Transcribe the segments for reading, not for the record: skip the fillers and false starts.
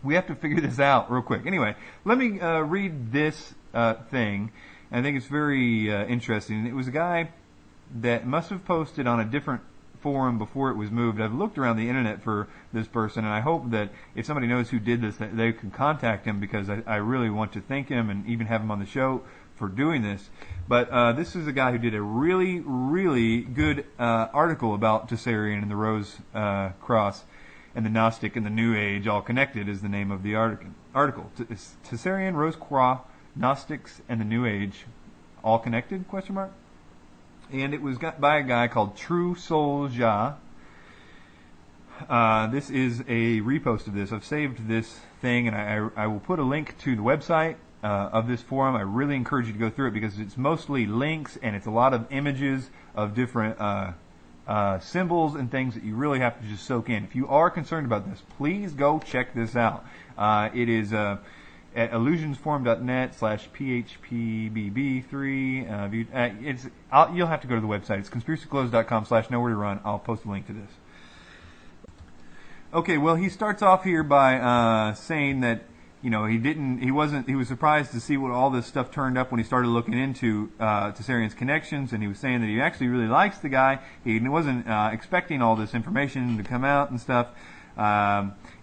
We have to figure this out real quick. Anyway, let me read this thing. I think it's very interesting. It was a guy that must have posted on a different forum before it was moved. I've looked around the internet for this person, and I hope that if somebody knows who did this, that they can contact him, because I really want to thank him and even have him on the show for doing this. But this is a guy who did a really, really good article about Tsarion and the Rose Cross and the Gnostic and the New Age, all connected, is the name of the article. Tsarion, Rose Croix, Gnostics, and the New Age, all connected? Question mark. And it was got by a guy called True Soul Ja. This is a repost of this. I've saved this thing, and I will put a link to the website of this forum. I really encourage you to go through it, because it's mostly links, and it's a lot of images of different symbols and things that you really have to just soak in. If you are concerned about this, please go check this out. It is at illusionsforum.net/phpbb3. You'll have to go to the website. It's conspiracyclothes.com/nowhere to run. I'll post a link to this. Okay, well, he starts off here by saying that, you know, he was surprised to see what all this stuff turned up when he started looking into Tsarion's connections, and he was saying that he actually really likes the guy. He wasn't expecting all this information to come out and stuff.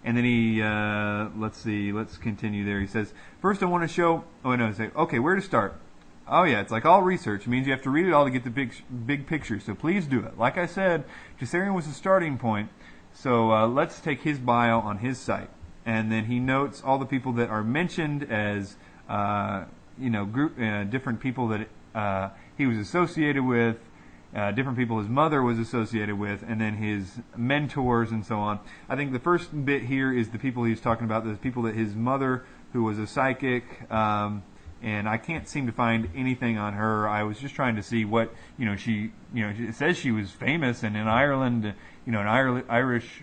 And then he, let's continue there. He says, first I want to show, okay, where to start? Oh yeah, it's like all research. It means you have to read it all to get the big picture, so please do it. Like I said, Tsarion was the starting point, so let's take his bio on his site. And then he notes all the people that are mentioned as, different people that he was associated with, different people his mother was associated with, and then his mentors and so on. I think the first bit here is the people he's talking about, the people that his mother, who was a psychic, and I can't seem to find anything on her. I was just trying to see what, it says she was famous, and in Ireland, an Irish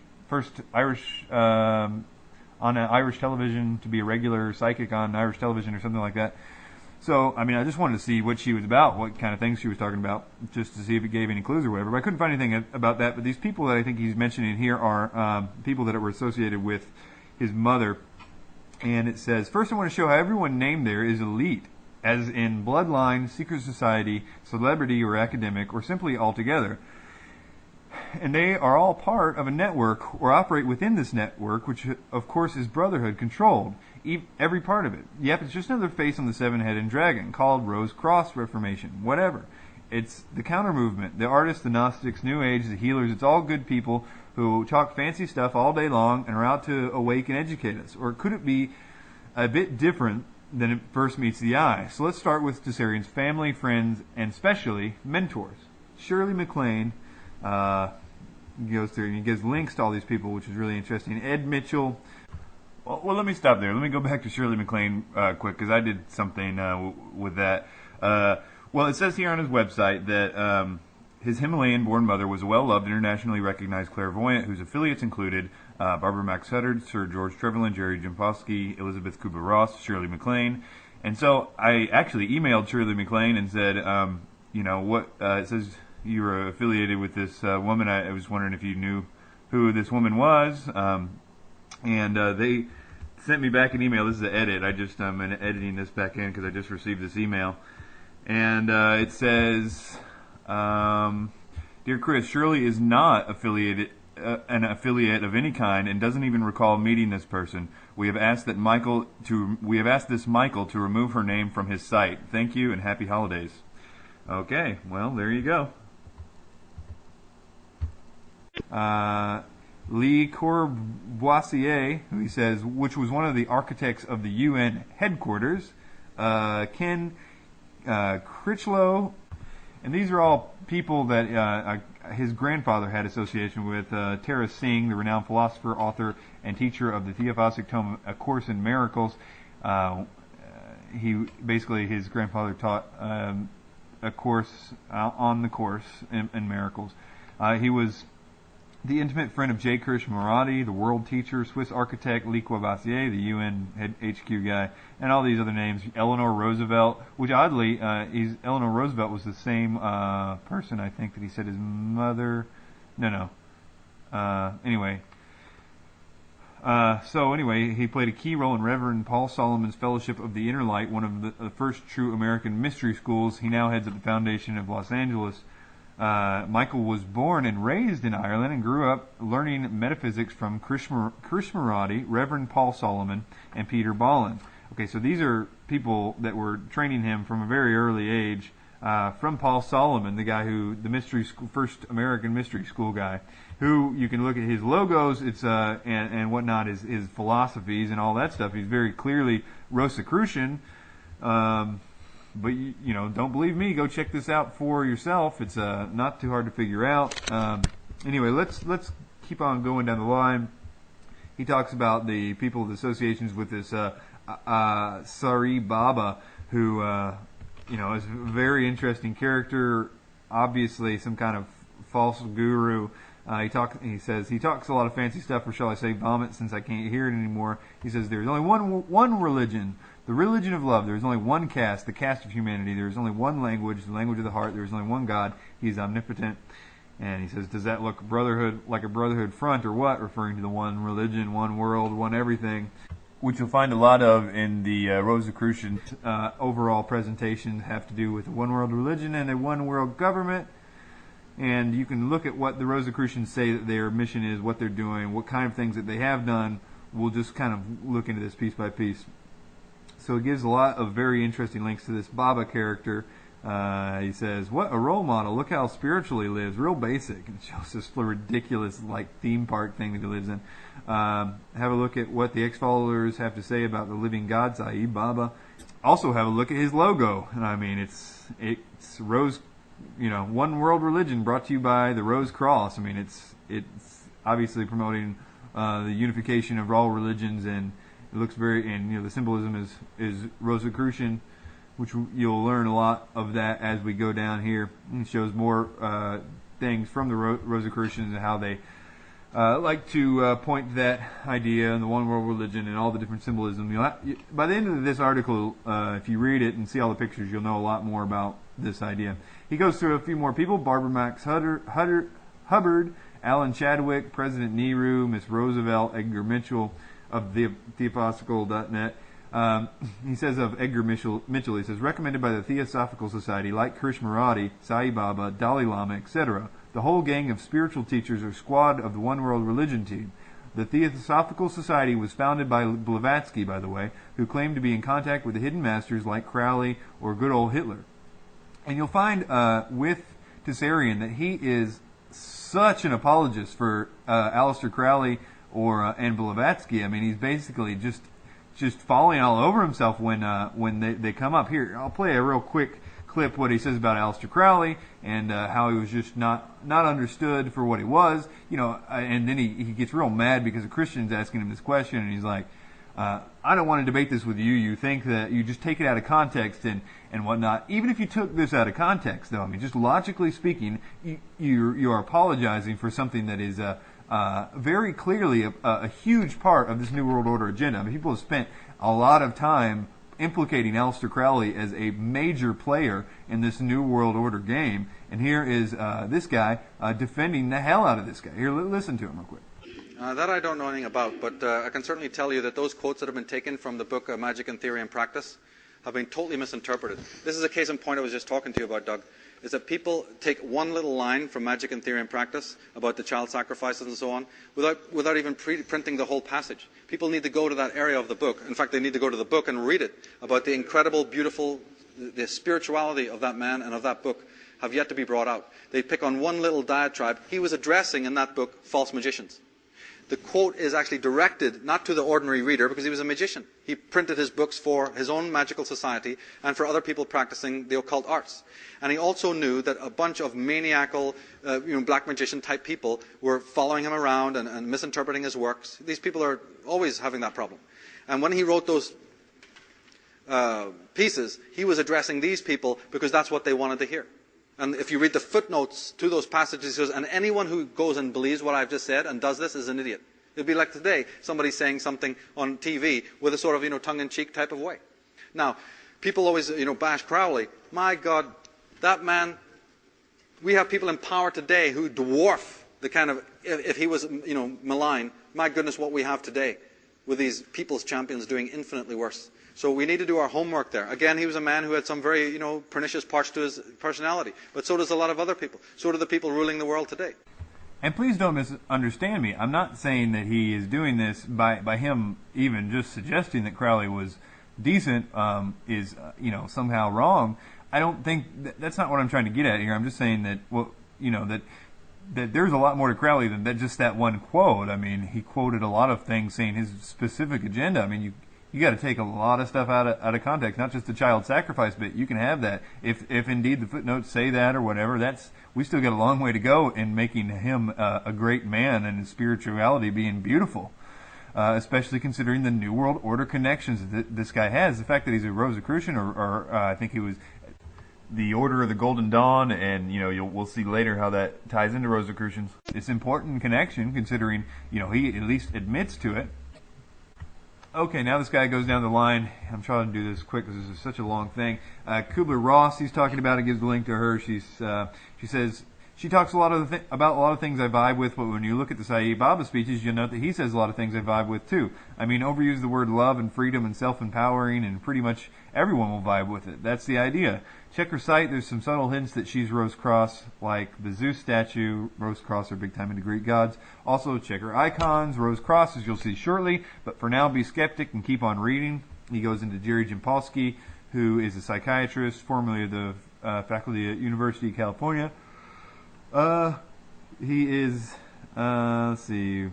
on Irish television, to be a regular psychic on Irish television or something like that. So, I just wanted to see what she was about, what kind of things she was talking about, just to see if it gave any clues or whatever. But I couldn't find anything about that. But these people that I think he's mentioning here are people that were associated with his mother. And it says, first I want to show how everyone named there is elite, as in bloodline, secret society, celebrity, or academic, or simply altogether. And they are all part of a network or operate within this network, which of course is brotherhood controlled, every part of it. Yep, it's just another face on the seven-headed dragon, called Rose Cross Reformation, whatever. It's the counter movement, the artists, the Gnostics, New Age, the healers. It's all good people who talk fancy stuff all day long and are out to awake and educate us. Or could it be a bit different than it first meets the eye? So let's start with Tsarion's family, friends, and especially mentors. Shirley MacLaine goes through and he gives links to all these people, which is really interesting. Ed Mitchell. Well, let me stop there. Let me go back to Shirley MacLaine quick, because I did something with that. Well, it says here on his website that his Himalayan-born mother was a well-loved, internationally recognized clairvoyant whose affiliates included Barbara Max Hubbard, Sir George Trevelyan, Jerry Jampolsky, Elizabeth Kubler-Ross, Shirley MacLaine. And so I actually emailed Shirley MacLaine and said, it says you were affiliated with this woman. I was wondering if you knew who this woman was. And they sent me back an email. This is an edit. I'm editing this back in because I just received this email. And it says, Dear Chris, Shirley is not an affiliate of any kind and doesn't even recall meeting this person. We have asked this Michael to remove her name from his site. Thank you and happy holidays. Okay, well, there you go. Lee Courvoisier, who he says, which was one of the architects of the UN headquarters, Ken Critchlow, and these are all people that his grandfather had association with. Tara Singh, the renowned philosopher, author, and teacher of the Theosophic tome A Course in Miracles. His grandfather taught a course on the Course in Miracles. He was the intimate friend of J. Krishnamurti, the world teacher, Swiss architect, Lee Courvoisier, the UN HQ guy, and all these other names. Eleanor Roosevelt, which oddly, Eleanor Roosevelt was the same person, I think, that he said his mother. No. Anyway. So anyway, he played a key role in Reverend Paul Solomon's Fellowship of the Inner Light, one of the first true American mystery schools. He now heads up the foundation of Los Angeles. Michael was born and raised in Ireland and grew up learning metaphysics from Krishnamurti, Reverend Paul Solomon, and Peter Ballin. Okay, so these are people that were training him from a very early age. From Paul Solomon, the guy who, the mystery school, first American mystery school guy, who you can look at his logos, it's and whatnot, his philosophies and all that stuff. He's very clearly Rosicrucian. But you know, don't believe me. Go check this out for yourself. It's not too hard to figure out. Anyway, let's keep on going down the line. He talks about the people, the associations with this Sari Baba, who you know, is a very interesting character. Obviously, some kind of false guru. He says he talks a lot of fancy stuff, or shall I say vomit, since I can't hear it anymore. He says there's only one religion, the religion of love. There's only one caste, the caste of humanity. There's only one language, the language of the heart. There's only one God. He's omnipotent. And he says, does that look like a brotherhood front or what? Referring to the one religion, one world, one everything, which you'll find a lot of in the Rosicrucian overall presentations have to do with a one world religion and a one world government. And you can look at what the Rosicrucians say that their mission is, what they're doing, what kind of things that they have done. We'll just kind of look into this piece by piece. So it gives a lot of very interesting links to this Baba character. He says, what a role model. Look how spiritually he lives. Real basic. And shows this ridiculous like theme park thing that he lives in. Have a look at what the ex-followers have to say about the living God, Sai Baba. Also have a look at his logo. And I mean, it's Rose, you know, one world religion brought to you by the Rose Cross. I mean, it's obviously promoting the unification of all religions, and it looks very, and you know, the symbolism is Rosicrucian, which you'll learn a lot of that as we go down here. It shows more things from the Rosicrucians and how they like to point to that idea and the one world religion and all the different symbolism. By the end of this article, if you read it and see all the pictures, you'll know a lot more about this idea. He goes through a few more people: Barbara Max Hubbard, Alan Chadwick, President Nehru, Miss Roosevelt, Edgar Mitchell of theosophical.net. He says of Edgar Mitchell, he says, recommended by the Theosophical Society, like Krishnamurti, Sai Baba, Dalai Lama, etc. The whole gang of spiritual teachers or squad of the One World Religion team. The Theosophical Society was founded by Blavatsky, by the way, who claimed to be in contact with the hidden masters like Crowley or good old Hitler. And you'll find with Tsarion that he is such an apologist for Aleister Crowley and Blavatsky. I mean, he's basically just falling all over himself when they come up. Here, I'll play a real quick clip what he says about Aleister Crowley and how he was just not understood for what he was, you know. And then he gets real mad because a Christian's asking him this question, and he's like, I don't want to debate this with you. You think that you just take it out of context and whatnot. Even if you took this out of context, though, I mean, just logically speaking, you are apologizing for something that is very clearly a huge part of this New World Order agenda. I mean, people have spent a lot of time implicating Aleister Crowley as a major player in this New World Order game, and here is this guy defending the hell out of this guy. Here, listen to him real quick. That I don't know anything about, but I can certainly tell you that those quotes that have been taken from the book Magic and Theory and Practice have been totally misinterpreted. This is a case in point I was just talking to you about, Doug, is that people take one little line from Magic and Theory and Practice about the child sacrifices and so on without even printing the whole passage. People need to go to that area of the book. In fact, they need to go to the book and read it about the incredible, beautiful, the spirituality of that man and of that book have yet to be brought out. They pick on one little diatribe. He was addressing in that book false magicians. The quote is actually directed not to the ordinary reader because he was a magician. He printed his books for his own magical society and for other people practicing the occult arts. And he also knew that a bunch of maniacal, black magician type people were following him around and misinterpreting his works. These people are always having that problem. And when he wrote those pieces, he was addressing these people because that's what they wanted to hear. And if you read the footnotes to those passages, it says, and anyone who goes and believes what I've just said and does this is an idiot. It'd be like today, somebody saying something on TV with a sort of, tongue-in-cheek type of way. Now, people always, bash Crowley. My God, that man, we have people in power today who dwarf the kind of, if he was, malign, my goodness, what we have today with these people's champions doing infinitely worse. So we need to do our homework there. Again, he was a man who had some very, pernicious parts to his personality. But so does a lot of other people. So do the people ruling the world today. And please don't misunderstand me. I'm not saying that he is doing this by him even just suggesting that Crowley was decent is somehow wrong. I don't think that's not what I'm trying to get at here. I'm just saying that that there's a lot more to Crowley than just that one quote. I mean, he quoted a lot of things saying his specific agenda. I mean, you got to take a lot of stuff out of context, not just the child sacrifice bit. You can have that if indeed the footnotes say that or whatever. We still got a long way to go in making him a great man and his spirituality being beautiful, especially considering the New World Order connections that this guy has. The fact that he's a Rosicrucian, or I think he was the Order of the Golden Dawn, and we'll see later how that ties into Rosicrucians. It's an important connection considering he at least admits to it. Okay, now this guy goes down the line. I'm trying to do this quick because this is such a long thing. Kubler-Ross, he's talking about it, gives the link to her. She says, she talks about a lot of things I vibe with, but when you look at the Sai Baba speeches, you'll note that he says a lot of things I vibe with too. I mean, overuse the word love and freedom and self-empowering, and pretty much everyone will vibe with it. That's the idea. Check her site. There's some subtle hints that she's Rose-Cross, like the Zeus statue. Rose-Cross are big time into Greek gods. Also, check her icons. Rose-Cross, as you'll see shortly. But for now, be skeptic and keep on reading. He goes into Jerry Jampolsky, who is a psychiatrist, formerly of the faculty at University of California. He is, let's see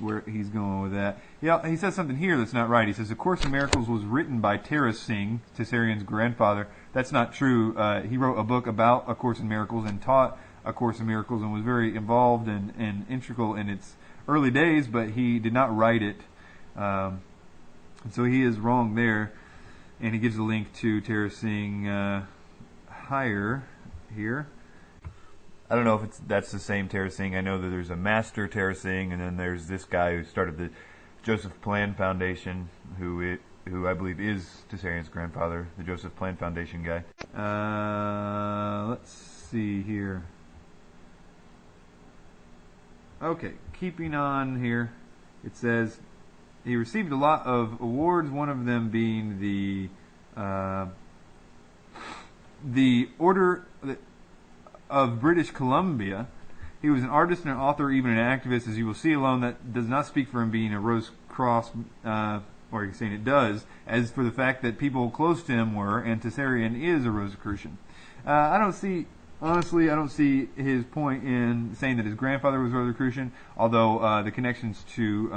where he's going with that. Yeah, he says something here that's not right. He says, A Course in Miracles was written by Tara Singh, Tsarion's grandfather. That's not true. He wrote a book about A Course in Miracles and taught A Course in Miracles and was very involved and integral in its early days, but he did not write it. So he is wrong there. And he gives a link to Tara Singh higher here. I don't know if that's the same Tara Singh. I know that there's a master Tara Singh, and then there's this guy who started the Joseph Plan Foundation, who I believe is Tsarion's grandfather, the Joseph Plan Foundation guy. Let's see here. Okay, keeping on here, it says he received a lot of awards. One of them being the Order of British Columbia. He was an artist and an author, even an activist, as you will see. Alone, that does not speak for him being a Rose-Cross, or you're saying it does, as for the fact that people close to him were, and Tsarion is a Rosicrucian. I don't see his point in saying that his grandfather was Rosicrucian, although the connections to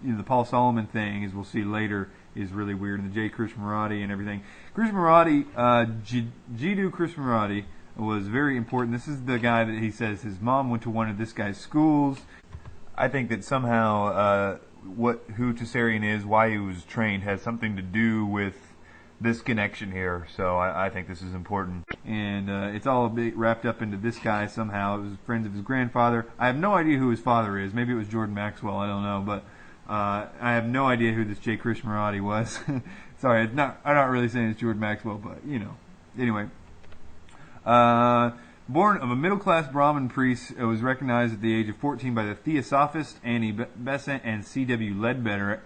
the Paul Solomon thing, as we'll see later, is really weird, and the J. Krishnamurti and everything. Krishnamurti, Jiddu Krishnamurti, was very important. This is the guy that he says his mom went to one of this guy's schools. I think that somehow who Tsarion is, why he was trained, has something to do with this connection here. So I think this is important. And it's all a bit wrapped up into this guy somehow. It was friends of his grandfather. I have no idea who his father is. Maybe it was Jordan Maxwell. I don't know. But I have no idea who this J. Krishnamurti was. Sorry, I'm not really saying it's Jordan Maxwell, but Anyway. Born of a middle-class Brahmin priest, it was recognized at the age of 14 by the Theosophist Annie Besant and C.W. Ledbetter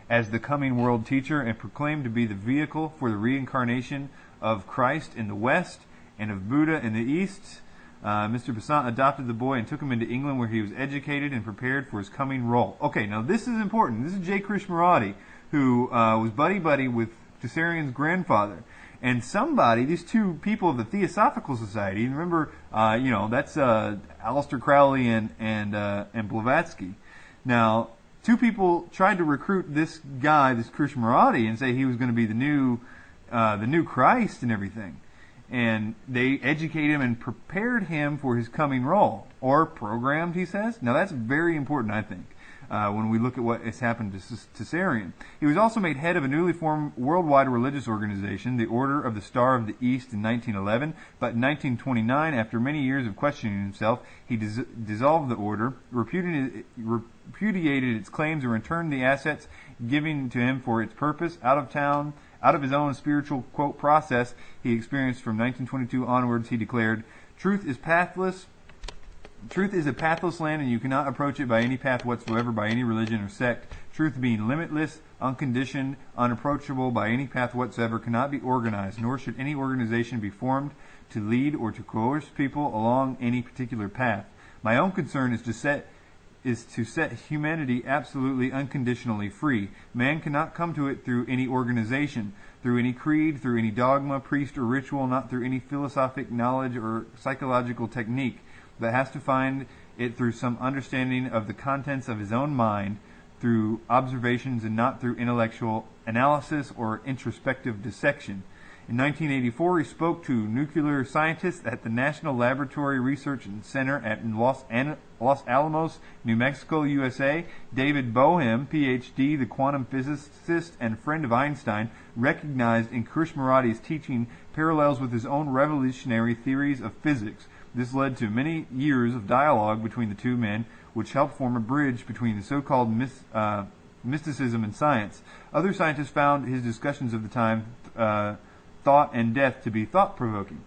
as the coming world teacher, and proclaimed to be the vehicle for the reincarnation of Christ in the West and of Buddha in the East. Mr. Besant adopted the boy and took him into England, where he was educated and prepared for his coming role. Okay, now this is important. This is J. Krishnamurti, who was buddy-buddy with Tsarion's grandfather. And these two people of the Theosophical Society, remember, that's Aleister Crowley and Blavatsky. Now, two people tried to recruit this guy, this Krishnamurti, and say he was going to be the new Christ and everything. And they educated him and prepared him for his coming role, or programmed, he says. Now, that's very important, I think. When we look at what has happened to Tsarion. He was also made head of a newly formed worldwide religious organization, the Order of the Star of the East, in 1911, but in 1929, after many years of questioning himself, he dissolved the order, repudiated its claims, and returned the assets given to him for its purpose. Out of his own spiritual, quote, process he experienced from 1922 onwards, he declared, "Truth is pathless, Truth is a pathless land, and you cannot approach it by any path whatsoever, by any religion or sect. Truth being limitless, unconditioned, unapproachable by any path whatsoever, cannot be organized, nor should any organization be formed to lead or to coerce people along any particular path. My own concern is to set humanity absolutely unconditionally free. Man cannot come to it through any organization, through any creed, through any dogma, priest, or ritual, not through any philosophic knowledge or psychological technique, but has to find it through some understanding of the contents of his own mind, through observations and not through intellectual analysis or introspective dissection. In 1984, he spoke to nuclear scientists at the National Laboratory Research Center at Los Alamos, New Mexico, USA. David Bohm, Ph.D., the quantum physicist and friend of Einstein, recognized in Krishnamurti's teaching parallels with his own revolutionary theories of physics. This led to many years of dialogue between the two men, which helped form a bridge between the so-called mysticism and science. Other scientists found his discussions of the time thought and death to be thought-provoking.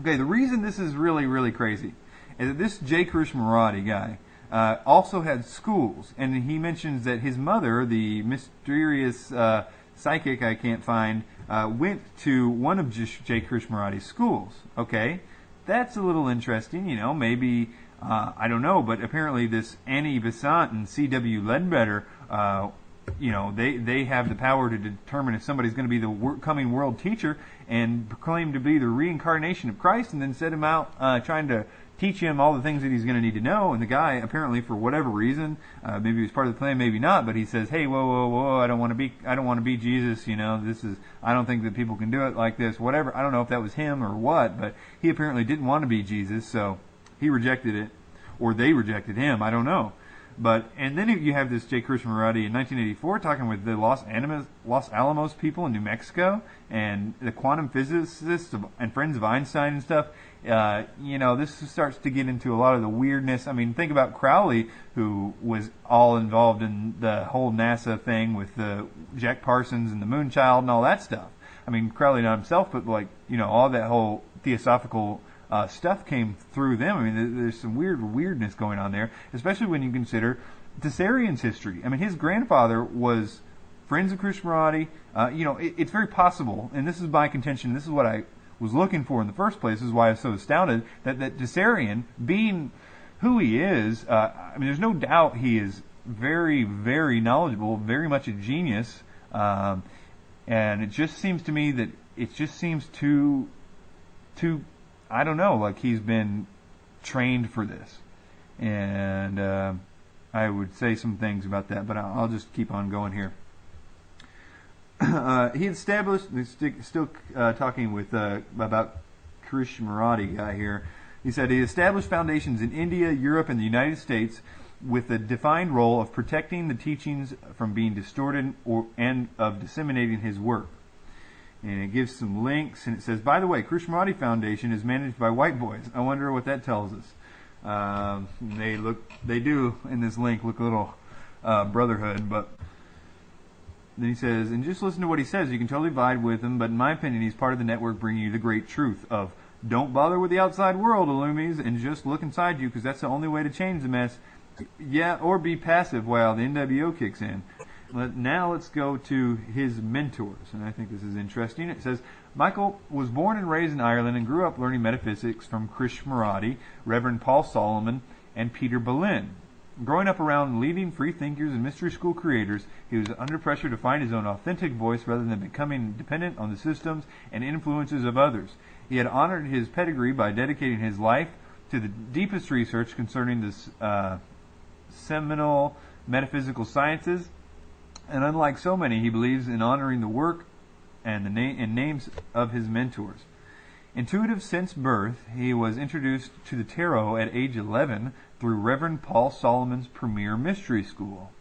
Okay, the reason this is really, really crazy is that this J. Krishnamurti guy also had schools, and he mentions that his mother, the mysterious psychic I can't find, went to one of J. Krishnamurti's schools. Okay, that's a little interesting, maybe, I don't know, but apparently this Annie Besant and C.W. Ledbetter, they have the power to determine if somebody's going to be the coming world teacher and proclaim to be the reincarnation of Christ, and then set him out trying to teach him all the things that he's going to need to know. And the guy, apparently for whatever reason, maybe he was part of the plan, maybe not, but he says, "Hey, whoa, I don't want to be Jesus. I don't think that people can do it like this. Whatever. I don't know if that was him or what, but he apparently didn't want to be Jesus, so he rejected it, or they rejected him. I don't know." And then you have this J. Krishnamurti in 1984 talking with the Los Alamos people in New Mexico and the quantum physicists and friends of Einstein and stuff. This starts to get into a lot of the weirdness. I mean, think about Crowley, who was all involved in the whole NASA thing with the Jack Parsons and the Moonchild and all that stuff. I mean, Crowley not himself, but all that whole theosophical stuff came through them. I mean, there's some weirdness going on there, especially when you consider Tsarion's history. I mean, his grandfather was friends of Krishnamurti. It's very possible, and this is my contention, this is what I was looking for in the first place, this is why I was so astounded, that Tsarion, being who he is, there's no doubt he is very, very knowledgeable, very much a genius, and it just seems to me that it just seems too I don't know, like he's been trained for this. And I would say some things about that, but I'll just keep on going here. He established, still talking with about Krishnamurti guy here. He said he established foundations in India, Europe, and the United States with the defined role of protecting the teachings from being distorted and of disseminating his work. And it gives some links, and it says, by the way, Krishnamurti Foundation is managed by white boys. I wonder what that tells us. They do in this link look a little brotherhood, but then he says, and just listen to what he says. You can totally vibe with him, but in my opinion, he's part of the network bringing you the great truth of don't bother with the outside world, Illumies, and just look inside you, because that's the only way to change the mess. Yeah, or be passive while the NWO kicks in. Now let's go to his mentors, and I think this is interesting. It says, Michael was born and raised in Ireland and grew up learning metaphysics from Krishnamurti, Reverend Paul Solomon, and Peter Boleyn. Growing up around leading free thinkers and mystery school creators, he was under pressure to find his own authentic voice rather than becoming dependent on the systems and influences of others. He had honored his pedigree by dedicating his life to the deepest research concerning the seminal metaphysical sciences, and unlike so many, he believes in honoring the work and the names of his mentors. Intuitive since birth, he was introduced to the tarot at age 11 through Reverend Paul Solomon's premier mystery school,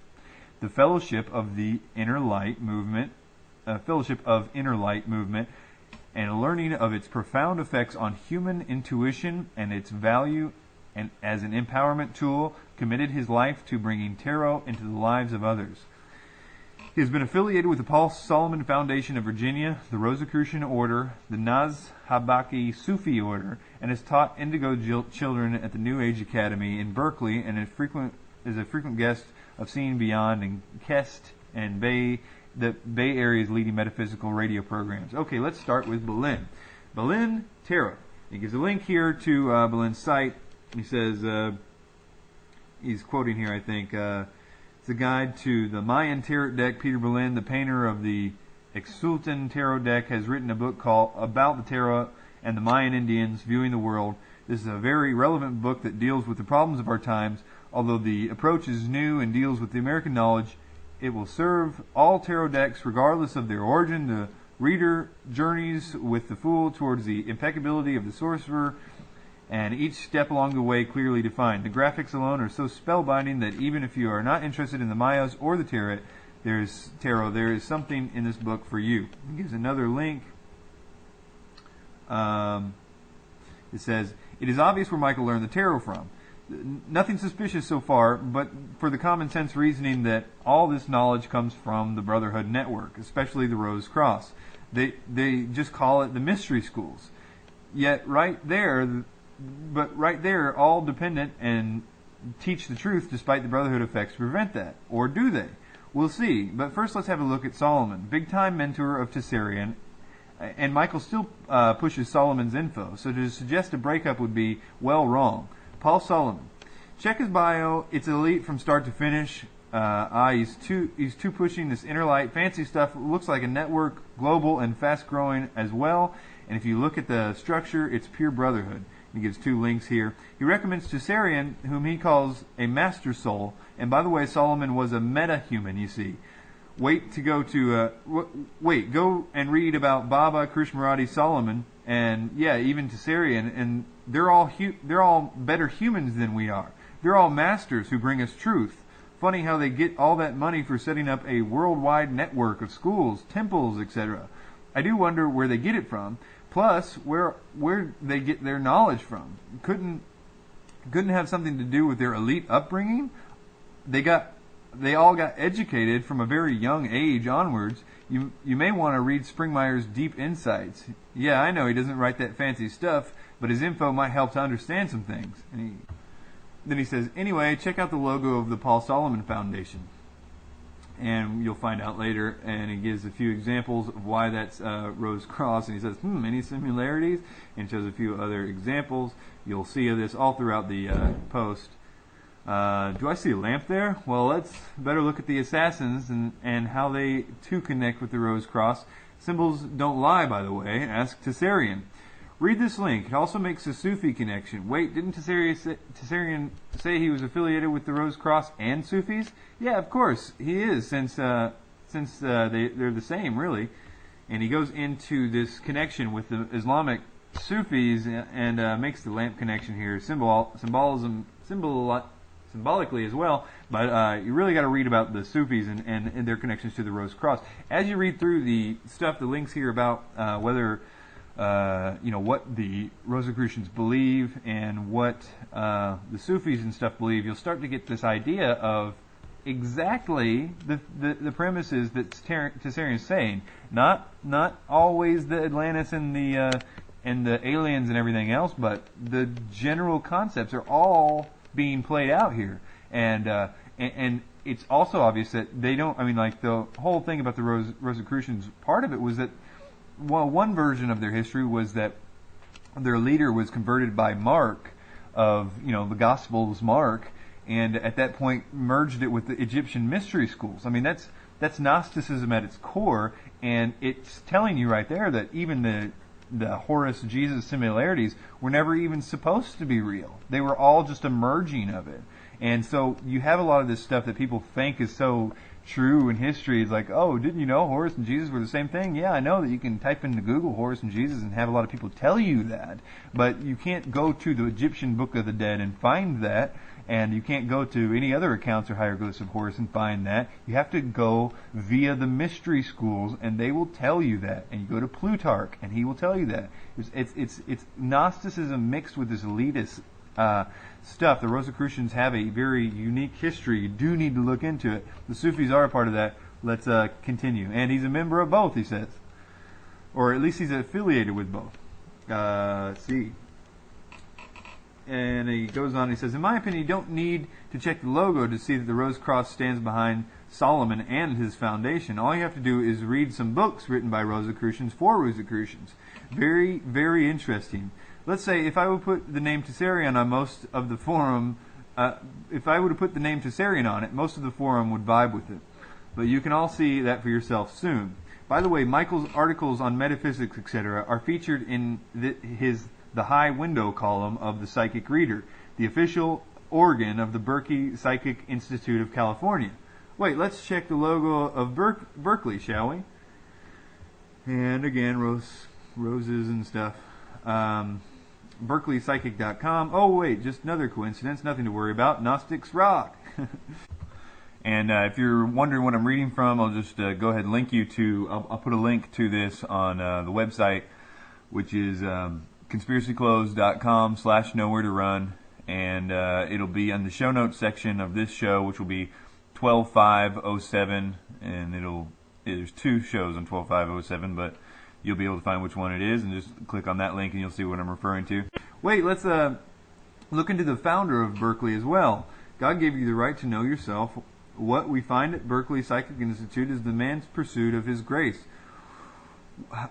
the Fellowship of Inner Light movement, and a learning of its profound effects on human intuition and its value, and as an empowerment tool, committed his life to bringing tarot into the lives of others. He has been affiliated with the Paul Solomon Foundation of Virginia, the Rosicrucian Order, the Nazhabaki Sufi Order, and has taught indigo children at the New Age Academy in Berkeley, and is a frequent guest of Seeing Beyond and Kest and the Bay Area's leading metaphysical radio programs. Okay, let's start with Boleyn. Boleyn Tarot. He gives a link here to Boleyn's site. He says, he's quoting here, I think, it's a guide to the Mayan Tarot deck. Peter Boleyn, the painter of the Exultan Tarot deck, has written a book called About the Tarot and the Mayan Indians Viewing the World. This is a very relevant book that deals with the problems of our times. Although the approach is new and deals with the American knowledge, it will serve all tarot decks regardless of their origin. The reader journeys with the Fool towards the impeccability of the sorcerer, and each step along the way clearly defined. The graphics alone are so spellbinding that even if you are not interested in the Mayas or the tarot, there is something in this book for you. He gives another link. It says, it is obvious where Michael learned the tarot from. Nothing suspicious so far, but for the common sense reasoning that all this knowledge comes from the Brotherhood Network, especially the Rose Cross. They just call it the mystery schools. Yet right there, all dependent and teach the truth despite the Brotherhood effects to prevent that. Or do they? We'll see. But first let's have a look at Solomon, big-time mentor of Tsarion, and Michael still pushes Solomon's info, so to suggest a breakup would be, well, wrong. Paul Solomon. Check his bio. It's elite from start to finish. He's too pushing this inner light, fancy stuff. Looks like a network, global and fast-growing as well. And if you look at the structure, it's pure brotherhood. He gives 2 links here. He recommends Tsarion, whom he calls a master soul. And by the way, Solomon was a meta-human, you see. Go and read about Baba, Krishnamurti, Solomon, and yeah, even Tsarion, and they're all better humans than we are. They're all masters who bring us truth. Funny how they get all that money for setting up a worldwide network of schools, temples, etc. I do wonder where they get it from. Plus, where they get their knowledge from. Couldn't have something to do with their elite upbringing? They all got educated from a very young age onwards. You may want to read Springmeyer's Deep Insights. Yeah, I know he doesn't write that fancy stuff, but his info might help to understand some things. Then he says, anyway, check out the logo of the Paul Solomon Foundation. And you'll find out later, and he gives a few examples of why that's Rose Cross, and he says, any similarities? And shows a few other examples. You'll see this all throughout the post. Do I see a lamp there? Well, let's better look at the assassins and how they too connect with the Rose Cross. Symbols don't lie, by the way. Ask Tsarion. Read this link. It also makes a Sufi connection. Wait, didn't Tsarion say he was affiliated with the Rose Cross and Sufis? Yeah, of course he is, since they're the same, really. And he goes into this connection with the Islamic Sufis and makes the lamp connection here, symbolically as well. But you really got to read about the Sufis and their connections to the Rose Cross. As you read through the stuff, the links here about whether what the Rosicrucians believe and what the Sufis and stuff believe, you'll start to get this idea of exactly the premises that Tsarion is saying. Not always the Atlantis and the aliens and everything else, but the general concepts are all being played out here. And it's also obvious that they don't. I mean, like the whole thing about the Rosicrucians, part of it was that. Well, one version of their history was that their leader was converted by Mark of, the Gospels Mark, and at that point merged it with the Egyptian mystery schools. I mean, that's Gnosticism at its core, and it's telling you right there that even the Horus-Jesus similarities were never even supposed to be real. They were all just a merging of it. And so you have a lot of this stuff that people think is so true in history. It's like, oh, didn't you know Horus and Jesus were the same thing? Yeah, I know that you can type into Google Horus and Jesus and have a lot of people tell you that, but you can't go to the Egyptian Book of the Dead and find that, and you can't go to any other accounts or hieroglyphs of Horus and find that. You have to go via the mystery schools, and they will tell you that. And you go to Plutarch, and he will tell you that. It's Gnosticism mixed with this elitist stuff. The Rosicrucians have a very unique history. You do need to look into it. The Sufis are a part of that. let's continue. And he's a member of both, he says. Or at least he's affiliated with both. Let's see. And he goes on, he says, in my opinion, you don't need to check the logo to see that the Rose Cross stands behind Solomon and his foundation. All you have to do is read some books written by Rosicrucians for Rosicrucians. Very, very interesting. Let's say if I would put the name Tsarion on most of the forum, if I would have put the name Tsarion on it, most of the forum would vibe with it. But you can all see that for yourself soon. By the way, Michael's articles on metaphysics, etc., are featured in the High Window column of the Psychic Reader, the official organ of the Berkeley Psychic Institute of California. Wait, let's check the logo of Berkeley, shall we? And again, roses and stuff. BerkeleyPsychic.com. Oh wait, just another coincidence, nothing to worry about. Gnostics rock. And if you're wondering what I'm reading from, I'll just go ahead and link you to, I'll put a link to this on the website, which is conspiracyclothes.com/nowhere to run, and it'll be on the show notes section of this show, which will be 12/5/07, and there's two shows on 12/5/07, but you'll be able to find which one it is, and just click on that link and you'll see what I'm referring to. Wait, let's look into the founder of Berkeley as well. God gave you the right to know yourself. What we find at Berkeley Psychic Institute is the man's pursuit of his grace.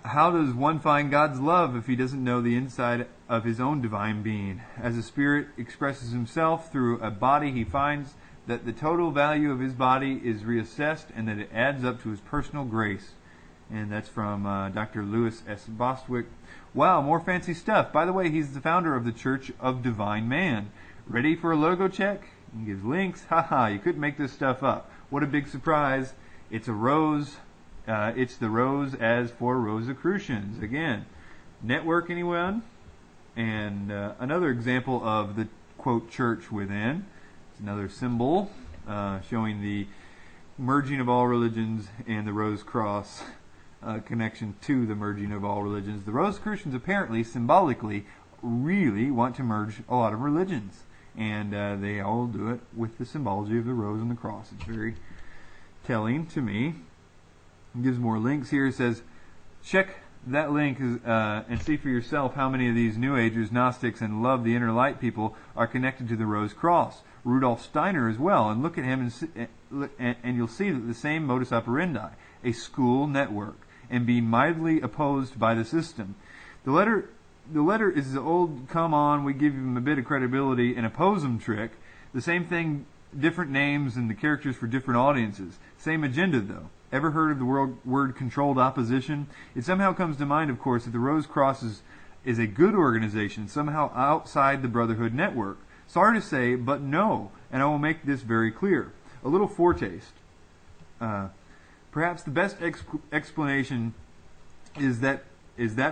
How does one find God's love if he doesn't know the inside of his own divine being? As a spirit expresses himself through a body, he finds that the total value of his body is reassessed and that it adds up to his personal grace. And that's from Dr. Louis S. Bostwick. Wow, more fancy stuff. By the way, he's the founder of the Church of Divine Man. Ready for a logo check? He gives links. Haha, you couldn't make this stuff up. What a big surprise. It's a rose. It's the rose as for Rosicrucians. Again, network anyone? And another example of the, quote, church within. It's another symbol showing the merging of all religions and the Rose Cross connection to the merging of all religions. The Rosicrucians apparently, symbolically, really want to merge a lot of religions. And they all do it with the symbology of the rose and the cross. It's very telling to me. It gives more links here. It says, check that link and see for yourself how many of these New Agers, Gnostics, and Love the Inner Light people are connected to the Rose Cross. Rudolf Steiner as well. And look at him and you'll see that the same modus operandi. A school network. And being mildly opposed by the system. The letter is the old, come on, we give them a bit of credibility and oppose them trick. The same thing, different names and the characters for different audiences. Same agenda, though. Ever heard of the word controlled opposition? It somehow comes to mind, of course, that the Rose Cross is a good organization, somehow outside the Brotherhood network. Sorry to say, but no, and I will make this very clear. A little foretaste. Perhaps the best explanation is that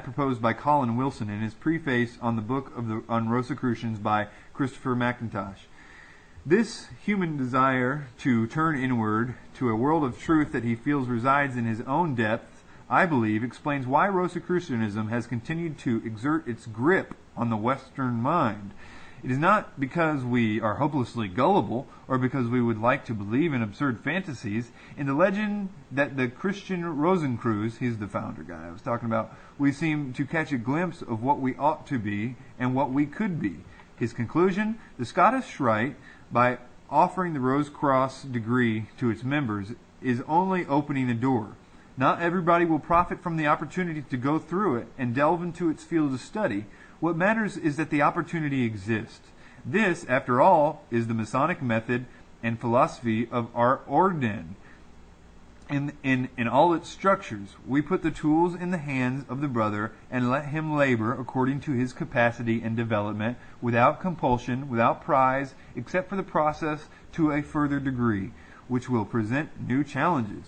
proposed by Colin Wilson in his preface on the book on Rosicrucians by Christopher McIntosh. This human desire to turn inward to a world of truth that he feels resides in his own depth, I believe, explains why Rosicrucianism has continued to exert its grip on the Western mind. It is not because we are hopelessly gullible or because we would like to believe in absurd fantasies. In the legend that the Christian Rosicrucian, he's the founder guy I was talking about, we seem to catch a glimpse of what we ought to be and what we could be. His conclusion, the Scottish Rite, by offering the Rose Cross degree to its members, is only opening a door. Not everybody will profit from the opportunity to go through it and delve into its field of study. What matters is that the opportunity exists. This, after all, is the Masonic method and philosophy of our Orden. In all its structures, we put the tools in the hands of the brother and let him labor according to his capacity and development, without compulsion, without prize, except for the process to a further degree, which will present new challenges.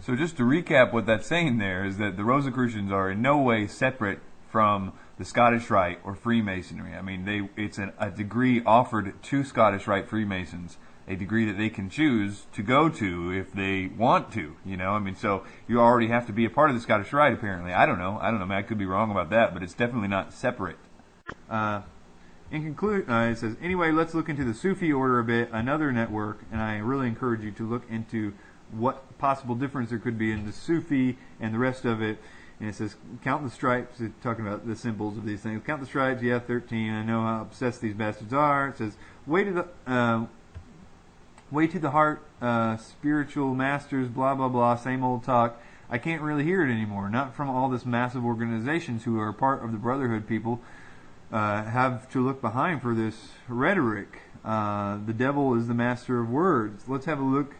So just to recap what that's saying there is that the Rosicrucians are in no way separate from the Scottish Rite or Freemasonry. I mean, it's a degree offered to Scottish Rite Freemasons, a degree that they can choose to go to if they want to, you know. I mean, so you already have to be a part of the Scottish Rite, apparently. I don't know. I mean, I could be wrong about that, but it's definitely not separate. In conclusion, it says, anyway, let's look into the Sufi order a bit, another network, and I really encourage you to look into what possible difference there could be in the Sufi and the rest of it. And it says, count the stripes. It's talking about the symbols of these things. Count the stripes. Yeah, 13. I know how obsessed these bastards are. It says, way to the heart, spiritual masters, blah, blah, blah, same old talk. I can't really hear it anymore. Not from all this massive organizations who are part of the Brotherhood people have to look behind for this rhetoric. The devil is the master of words. Let's have a look,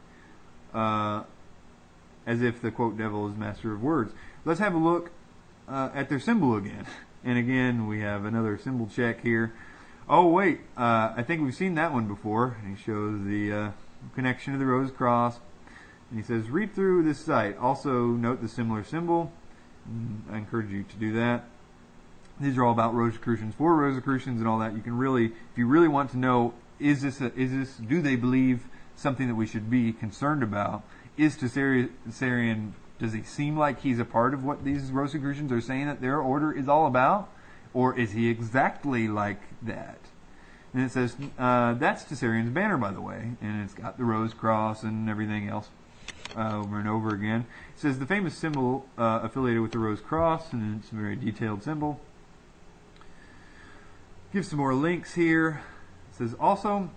as if the quote devil is master of words. Let's have a look at their symbol again. And again, we have another symbol check here. Oh, wait, I think we've seen that one before. He shows the connection to the Rose Cross. And he says, read through this site. Also, note the similar symbol. I encourage you to do that. These are all about Rosicrucians, for Rosicrucians and all that. You can really, if you really want to know, do they believe something that we should be concerned about? Is Tsarion, does he seem like he's a part of what these Rosicrucians are saying that their order is all about? Or is he exactly like that? And it says, that's Tsarion's banner, by the way. And it's got the Rose Cross and everything else over and over again. It says the famous symbol affiliated with the Rose Cross, and it's a very detailed symbol. Give some more links here. It says, also,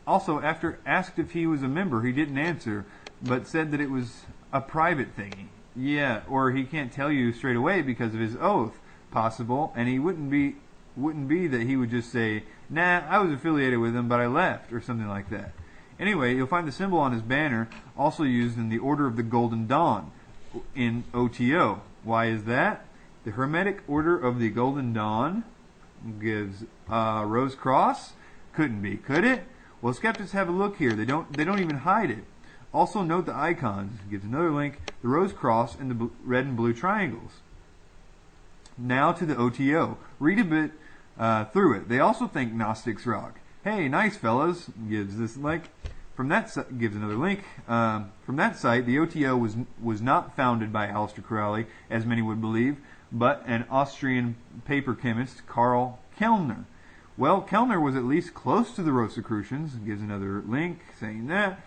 after asked if he was a member, he didn't answer, but said that it was a private thingy. Yeah, or he can't tell you straight away because of his oath. Possible, and he wouldn't be that he would just say, nah, I was affiliated with him, but I left, or something like that. Anyway, you'll find the symbol on his banner also used in the Order of the Golden Dawn in OTO. Why is that? The Hermetic Order of the Golden Dawn gives Rose Cross. Couldn't be, could it? Well, skeptics have a look here. They don't even hide it. Also note the icons. Gives another link. The Rose Cross and the red and blue triangles. Now to the OTO. Read a bit through it. They also think Gnostics rock. Hey, nice fellas. Gives this link. Gives another link. From that site, the OTO was not founded by Aleister Crowley, as many would believe, but an Austrian paper chemist, Karl Kellner. Well, Kellner was at least close to the Rosicrucians. Gives another link saying that.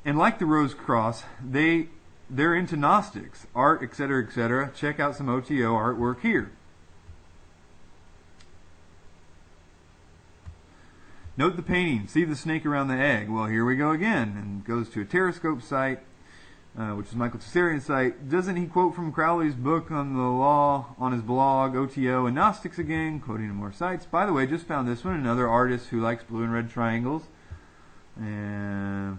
And like the Rose Cross, they're into Gnostics, art, etc., etc. Check out some OTO artwork here. Note the painting. See the snake around the egg. Well, here we go again. And goes to a Terrascope site, which is Michael Tsarion's site. Doesn't he quote from Crowley's book on the law on his blog, OTO and Gnostics again, quoting in more sites. By the way, just found this one. Another artist who likes blue and red triangles. And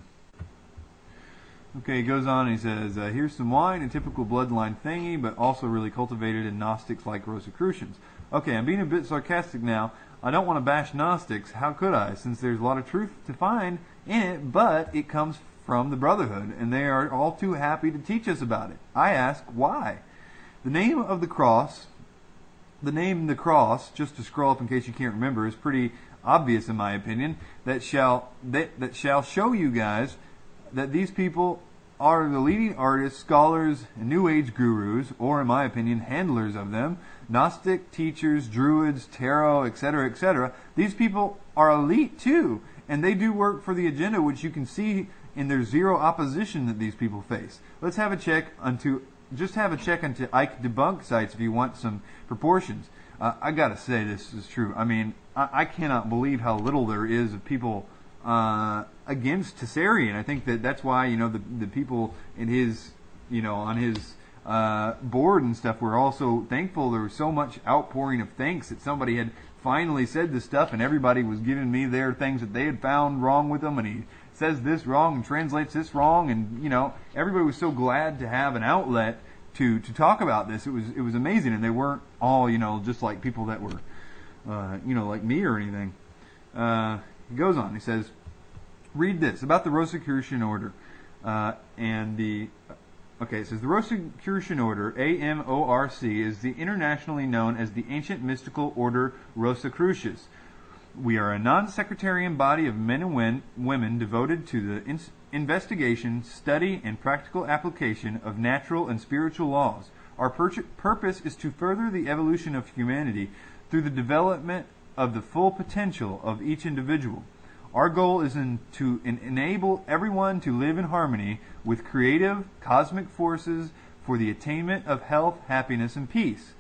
okay, he goes on and he says, here's some wine, a typical bloodline thingy, but also really cultivated in Gnostics like Rosicrucians. Okay, I'm being a bit sarcastic now. I don't want to bash Gnostics. How could I? Since there's a lot of truth to find in it, but it comes from the Brotherhood, and they are all too happy to teach us about it. I ask, why? The name of the cross, just to scroll up in case you can't remember, is pretty obvious in my opinion. That shall show you guys that these people are the leading artists, scholars, and New Age gurus, or in my opinion, handlers of them, Gnostic teachers, Druids, tarot, etc., etc. These people are elite too, and they do work for the agenda, which you can see in their zero opposition that these people face. Let's have a check onto Ike Debunk sites if you want some proportions. I gotta say this is true. I mean, I cannot believe how little there is of people against Tsarion. I think that's why the people in his on his board and stuff were also thankful. There was so much outpouring of thanks that somebody had finally said this stuff, and everybody was giving me their things that they had found wrong with them, and he says this wrong and translates this wrong, and everybody was so glad to have an outlet to talk about this. It was amazing, and they weren't all just like people that were like me or anything. He goes on. He says, read this about the Rosicrucian order it says the Rosicrucian order, AMORC, is the internationally known as the ancient mystical order Rosicrucius. We are a non-sectarian body of men and women devoted to the investigation, study, and practical application of natural and spiritual laws. Our purpose is to further the evolution of humanity through the development of the full potential of each individual. Our goal is to enable everyone to live in harmony with creative, cosmic forces for the attainment of health, happiness, and peace.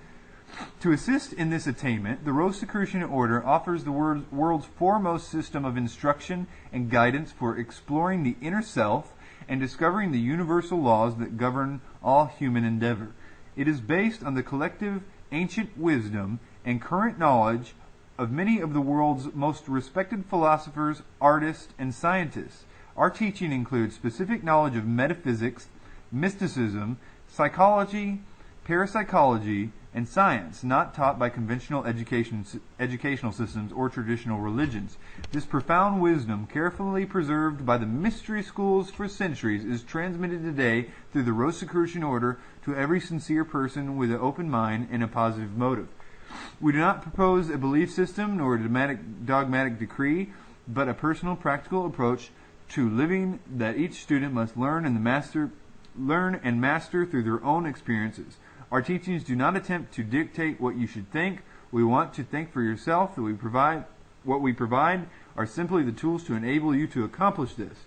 To assist in this attainment, the Rosicrucian order offers the world's foremost system of instruction and guidance for exploring the inner self and discovering the universal laws that govern all human endeavor. It is based on the collective ancient wisdom and current knowledge of many of the world's most respected philosophers, artists, and scientists. Our teaching includes specific knowledge of metaphysics, mysticism, psychology, parapsychology, and science, not taught by conventional educational systems or traditional religions. This profound wisdom, carefully preserved by the mystery schools for centuries, is transmitted today through the Rosicrucian order to every sincere person with an open mind and a positive motive. We do not propose a belief system nor a dogmatic decree, but a personal, practical approach to living that each student must learn and master through their own experiences. Our teachings do not attempt to dictate what you should think. We want to think for yourself. What we provide are simply the tools to enable you to accomplish this.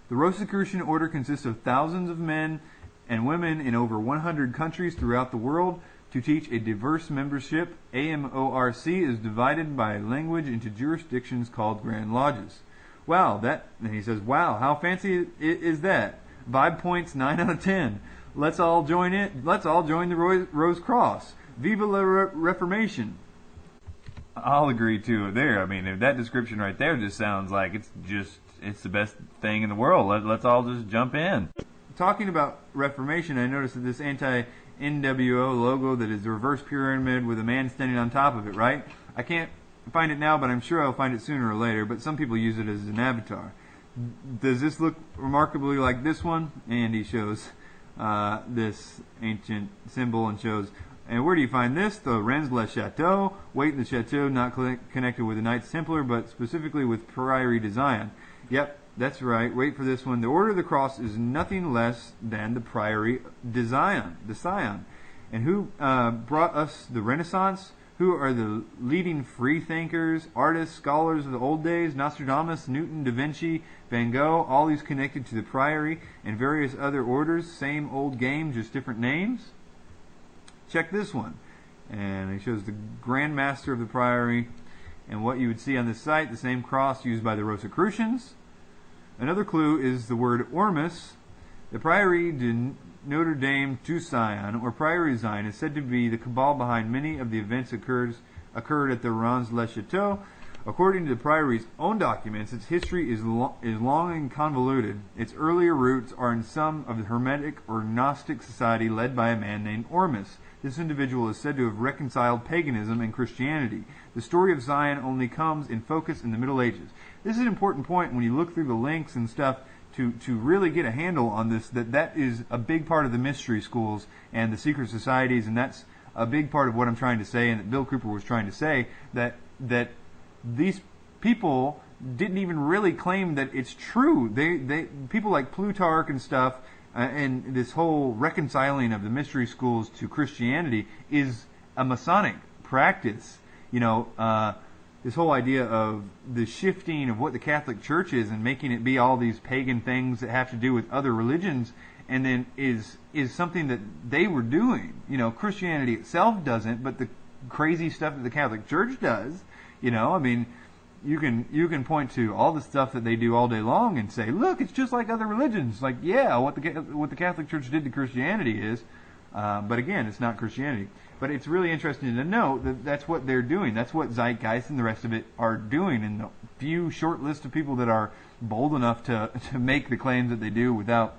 The Rosicrucian order consists of thousands of men and women in over 100 countries throughout the world. To teach a diverse membership, AMORC is divided by language into jurisdictions called Grand Lodges. Wow, and he says, wow, how fancy is that? Vibe points 9 out of 10. Let's all join in. Let's all join the Rose Cross. Viva la Reformation. I'll agree to it there. I mean, if that description right there just sounds like it's the best thing in the world. Let's all just jump in. Talking about Reformation, I noticed that this anti-NWO logo that is the reverse pyramid with a man standing on top of it, right? I can't find it now, but I'm sure I'll find it sooner or later, but some people use it as an avatar. Does this look remarkably like this one? And he shows this ancient symbol and shows, and where do you find this? The Rennes le Chateau. Wait in the Chateau, not connected with the Knights Templar, but specifically with Priory de Zion. Yep, that's right. Wait for this one. The Order of the Cross is nothing less than the Priory de Zion. And who brought us the Renaissance? Who are the leading free thinkers, artists, scholars of the old days? Nostradamus, Newton, Da Vinci, Van Gogh, all these connected to the Priory and various other orders. Same old game, just different names. Check this one. And he shows the Grand Master of the Priory. And what you would see on this site, the same cross used by the Rosicrucians. Another clue is the word Ormus. The Priory de Notre Dame du Sion, or Priory Zion, is said to be the cabal behind many of the events occurred at the Rennes-le-Château. According to the Priory's own documents, its history is long and convoluted. Its earlier roots are in some of the Hermetic or Gnostic society led by a man named Ormus. This individual is said to have reconciled paganism and Christianity. The story of Zion only comes in focus in the Middle Ages. This is an important point when you look through the links and stuff to really get a handle on this, that is a big part of the mystery schools and the secret societies, and that's a big part of what I'm trying to say, and that Bill Cooper was trying to say, that these people didn't even really claim that it's true. They people like Plutarch and stuff, and this whole reconciling of the mystery schools to Christianity is a Masonic practice. This whole idea of the shifting of what the Catholic Church is and making it be all these pagan things that have to do with other religions, and then is something that they were doing. Christianity itself doesn't, but the crazy stuff that the Catholic Church does. I mean, you can point to all the stuff that they do all day long and say, look, it's just like other religions. Like, yeah, what the Catholic Church did to Christianity is, but again, it's not Christianity. But it's really interesting to know that that's what they're doing. That's what Zeitgeist and the rest of it are doing. And the few short list of people that are bold enough to make the claims that they do without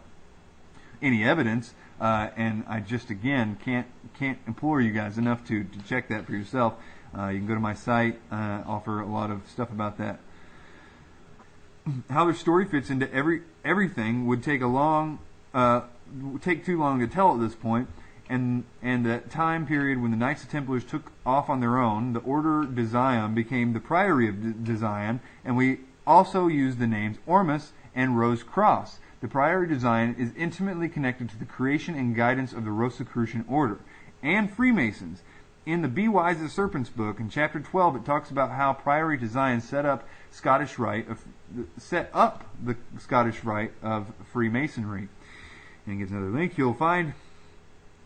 any evidence. And I just, again, can't implore you guys enough to check that for yourself. You can go to my site, offer a lot of stuff about that. How their story fits into everything would take too long to tell at this point. And that time period when the Knights of Templars took off on their own, the Order de Zion became the Priory of de Zion, and we also use the names Ormus and Rose Cross. The Priory de Zion is intimately connected to the creation and guidance of the Rosicrucian Order and Freemasons. in the Be Wise as Serpents book, in chapter 12, it talks about how Priory to Zion set up the Scottish Rite of Freemasonry. And it gives another link. You'll find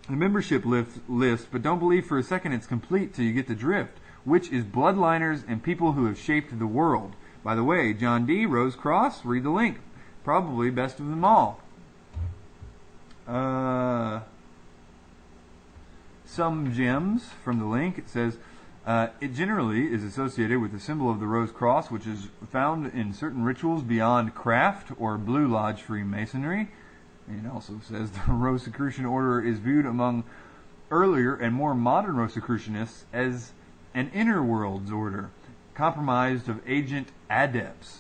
the membership list, but don't believe for a second it's complete till you get the drift, which is bloodliners and people who have shaped the world. By the way, John D. Rose Cross, read the link. Probably best of them all. Some gems from the link. It says, it generally is associated with the symbol of the Rose Cross, which is found in certain rituals beyond Craft or Blue Lodge Freemasonry. And it also says the Rosicrucian order is viewed among earlier and more modern Rosicrucianists as an inner worlds order, comprised of agent adepts.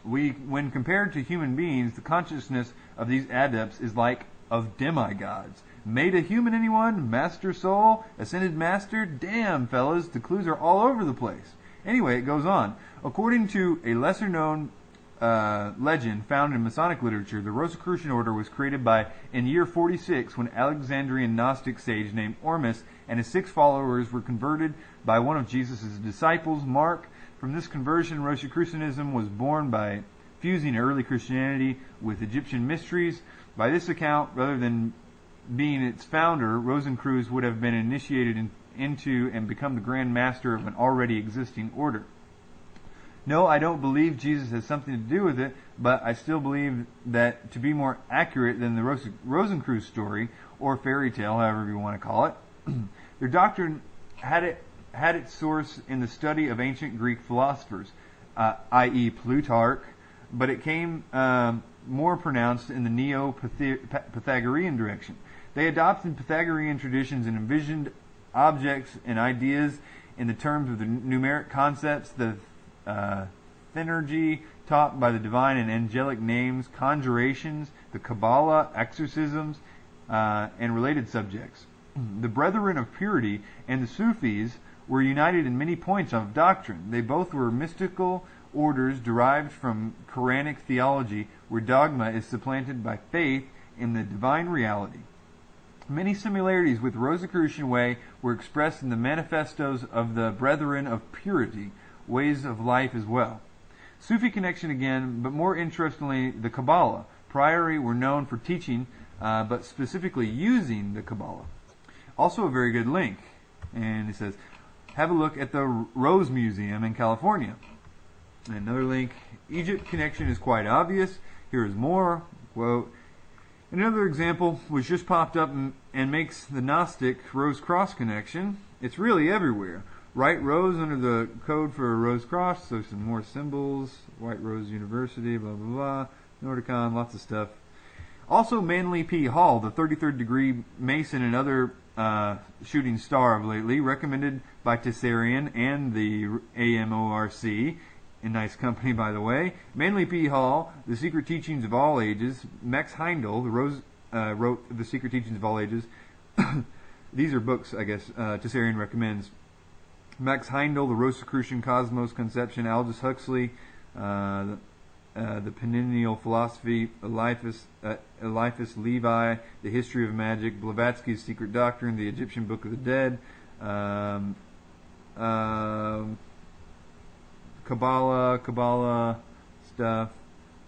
When compared to human beings, the consciousness of these adepts is like of demigods. Made a human, anyone? Master soul? Ascended master? Damn, fellas, the clues are all over the place. Anyway, it goes on. According to a lesser-known legend found in Masonic literature, the Rosicrucian order was created in year 46 when Alexandrian Gnostic sage named Ormus and his 6 followers were converted by one of Jesus' disciples, Mark. From this conversion, Rosicrucianism was born by fusing early Christianity with Egyptian mysteries. By this account, rather than being its founder, Rosicrucian would have been initiated into and become the Grand Master of an already existing order. No, I don't believe Jesus has something to do with it, but I still believe that to be more accurate than the Rosicrucian story, or fairy tale, however you want to call it, their doctrine had its source in the study of ancient Greek philosophers, i.e. Plutarch, but it came more pronounced in the Neo-Pythagorean direction. They adopted Pythagorean traditions and envisioned objects and ideas in the terms of the numeric concepts, the thenergy taught by the divine and angelic names, conjurations, the Kabbalah, exorcisms, and related subjects. The Brethren of Purity and the Sufis were united in many points of doctrine. They both were mystical orders derived from Quranic theology, where dogma is supplanted by faith in the divine reality. Many similarities with the Rosicrucian way were expressed in the manifestos of the Brethren of Purity, ways of life as well. Sufi connection again, but more interestingly, the Kabbalah. Priory were known for teaching, but specifically using the Kabbalah. Also a very good link. And it says, have a look at the Rose Museum in California. Another link, Egypt connection is quite obvious. Here is more. Quote, another example which just popped up and makes the Gnostic Rose Cross connection. It's really everywhere. White Rose under the code for a Rose Cross, so some more symbols. White Rose University, blah, blah, blah. Nordicon, lots of stuff. Also, Manly P. Hall, the 33rd degree Mason and other shooting star of lately, recommended by Tsarion and the AMORC, in nice company, by the way. Manly P. Hall, The Secret Teachings of All Ages. Max Heindel, wrote The Secret Teachings of All Ages. These are books, I guess, Tsarion recommends. Max Heindel, The Rosicrucian Cosmos Conception. Aldous Huxley, The Perennial Philosophy. Eliphas Levi, The History of Magic. Blavatsky's Secret Doctrine. The Egyptian Book of the Dead. Kabbalah stuff.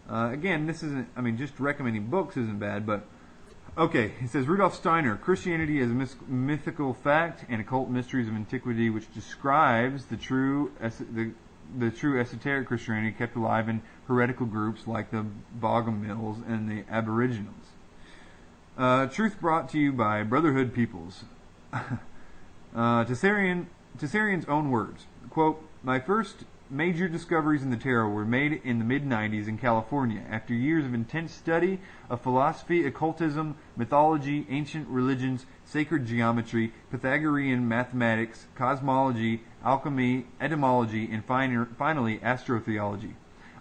Again, this isn't, just recommending books isn't bad, but okay. It says Rudolf Steiner, Christianity as a mythical fact and occult mysteries of antiquity, which describes the true esoteric Christianity kept alive in heretical groups like the Bogomils and the Aboriginals. Truth brought to you by Brotherhood Peoples. Tsarion's own words. Quote, my first major discoveries in the tarot were made in the mid-90s in California. After years of intense study of philosophy, occultism, mythology, ancient religions, sacred geometry, Pythagorean mathematics, cosmology, alchemy, etymology, and finally astrotheology,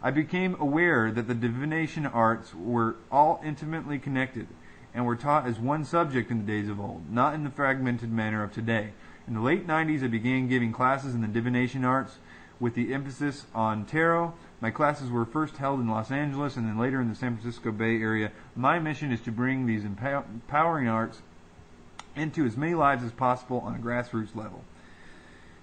I became aware that the divination arts were all intimately connected and were taught as one subject in the days of old, not in the fragmented manner of today. In the late 90s, I began giving classes in the divination arts with the emphasis on tarot. My classes were first held in Los Angeles and then later in the San Francisco Bay Area. My mission is to bring these empowering arts into as many lives as possible on a grassroots level.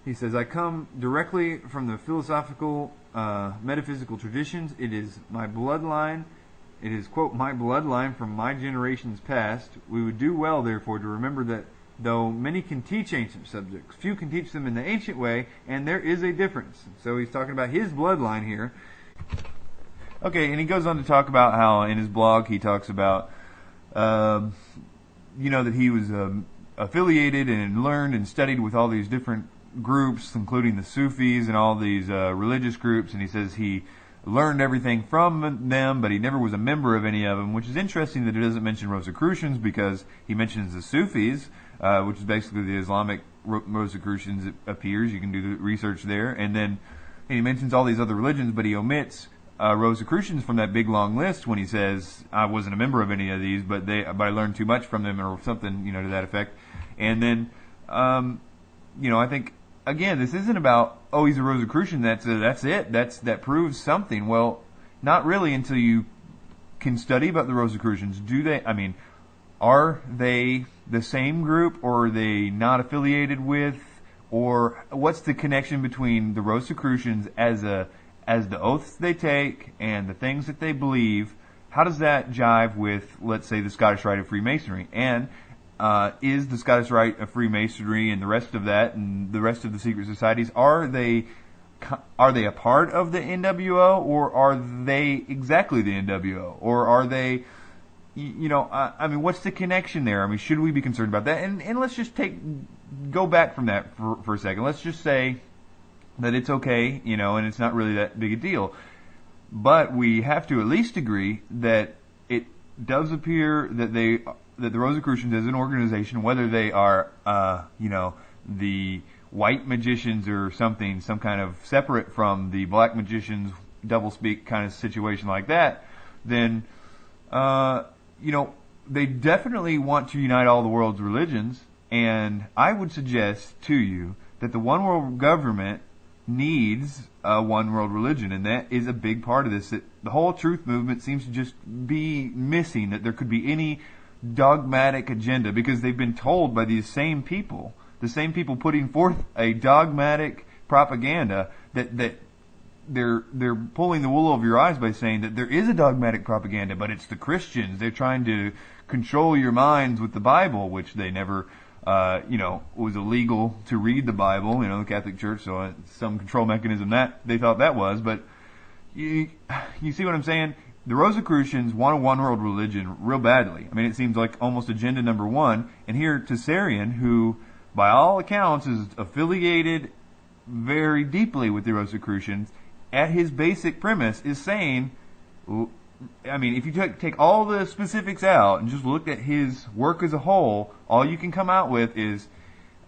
He says, I come directly from the philosophical, metaphysical traditions. It is my bloodline. It is, quote, my bloodline from my generations past. We would do well, therefore, to remember that though many can teach ancient subjects, few can teach them in the ancient way, and there is a difference. So he's talking about his bloodline here. Okay, and he goes on to talk about how in his blog he talks about, that he was affiliated and learned and studied with all these different groups, including the Sufis and all these religious groups, and he says he learned everything from them, but he never was a member of any of them, which is interesting that he doesn't mention Rosicrucians, because he mentions the Sufis, which is basically the Islamic Rosicrucians, it appears. You can do the research there. And then he mentions all these other religions, but he omits Rosicrucians from that big long list when he says, I wasn't a member of any of these, but I learned too much from them, or something, to that effect. And then, I think, again, this isn't about, he's a Rosicrucian, that's it, that proves something. Well, not really, until you can study about the Rosicrucians. Are they the same group, or are they not affiliated with, or what's the connection between the Rosicrucians as the oaths they take and the things that they believe? How does that jive with, let's say, the Scottish Rite of Freemasonry? And is the Scottish Rite of Freemasonry and the rest of that and the rest of the secret societies, are they a part of the NWO, or are they exactly the NWO, or are they, what's the connection there? Should we be concerned about that? And let's just go back from that for a second. Let's just say that it's okay, and it's not really that big a deal. But we have to at least agree that it does appear that the Rosicrucians as an organization, whether they are, the white magicians or something, some kind of separate from the black magicians, doublespeak kind of situation like that, then, they definitely want to unite all the world's religions. And I would suggest to you that the one world government needs a one world religion, and that is a big part of this. The whole truth movement seems to just be missing that there could be any dogmatic agenda, because they've been told by these same people, the same people putting forth a dogmatic propaganda, that they're pulling the wool over your eyes by saying that there is a dogmatic propaganda, but it's the Christians. They're trying to control your minds with the Bible, which they never, was illegal to read the Bible, the Catholic Church, so some control mechanism that they thought that was. But you see what I'm saying? The Rosicrucians want a one-world religion real badly. It seems like almost agenda number one. And here, Tsarion, who, by all accounts, is affiliated very deeply with the Rosicrucians, at his basic premise is saying, if you take all the specifics out and just look at his work as a whole, all you can come out with is,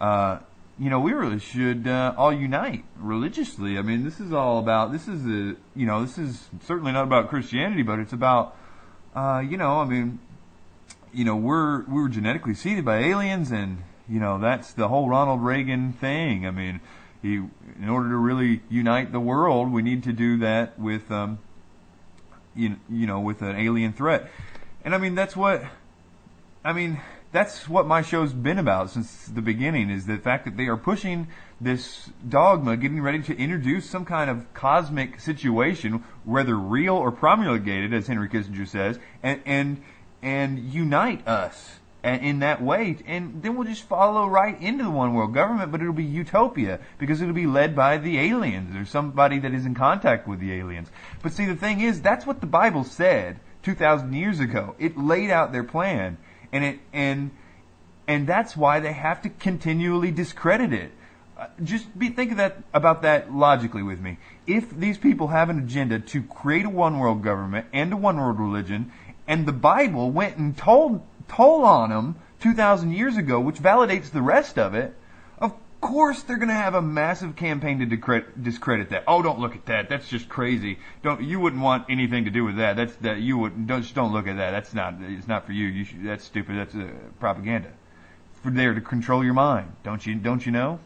we really should all unite religiously. This is all about, this is certainly not about Christianity, but it's about, we were genetically seeded by aliens, and, that's the whole Ronald Reagan thing. In order to really unite the world, we need to do that with, with an alien threat. And that's what my show's been about since the beginning, is the fact that they are pushing this dogma, getting ready to introduce some kind of cosmic situation, whether real or promulgated, as Henry Kissinger says, and unite us in that way. And then we'll just follow right into the one world government, but it'll be utopia, because it'll be led by the aliens, or somebody that is in contact with the aliens. But see, the thing is, that's what the Bible said 2,000 years ago. It laid out their plan. And that's why they have to continually discredit it. Think about that logically with me. If these people have an agenda to create a one world government and a one world religion, and the Bible went and told on them 2,000 years ago, which validates the rest of it, of course they're going to have a massive campaign to discredit that. Oh, don't look at that. That's just crazy. You wouldn't want anything to do with that. Don't look at that. It's not for you. That's stupid. That's propaganda. For there to control your mind. Don't you know?